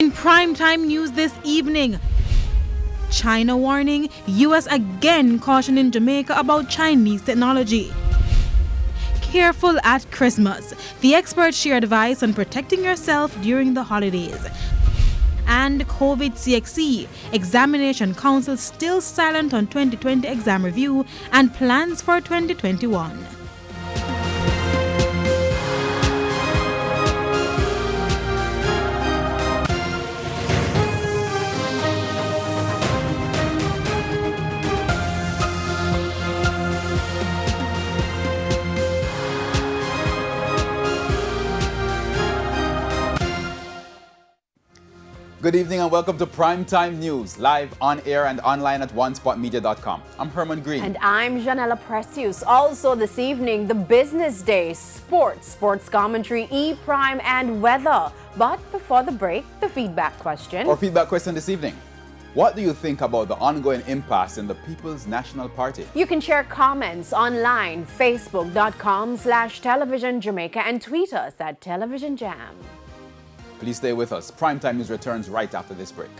In primetime news this evening, China warning, US again cautioning Jamaica about Chinese technology. Careful at Christmas. The experts share advice on protecting yourself during the holidays. And COVID CXC, Examination Council still silent on 2020 exam review and plans for 2021. Good evening and welcome to Primetime News, live on air and online at onespotmedia.com. I'm Herman Green. And I'm Janella Precious. Also this evening, the business day, sports commentary, E-Prime and weather. But before the break, the feedback question. Our feedback question this evening. What do you think about the ongoing impasse in the People's National Party? You can share comments online, facebook.com/television Jamaica and tweet us at Television Jam. Please stay with us. Primetime News returns right after this break.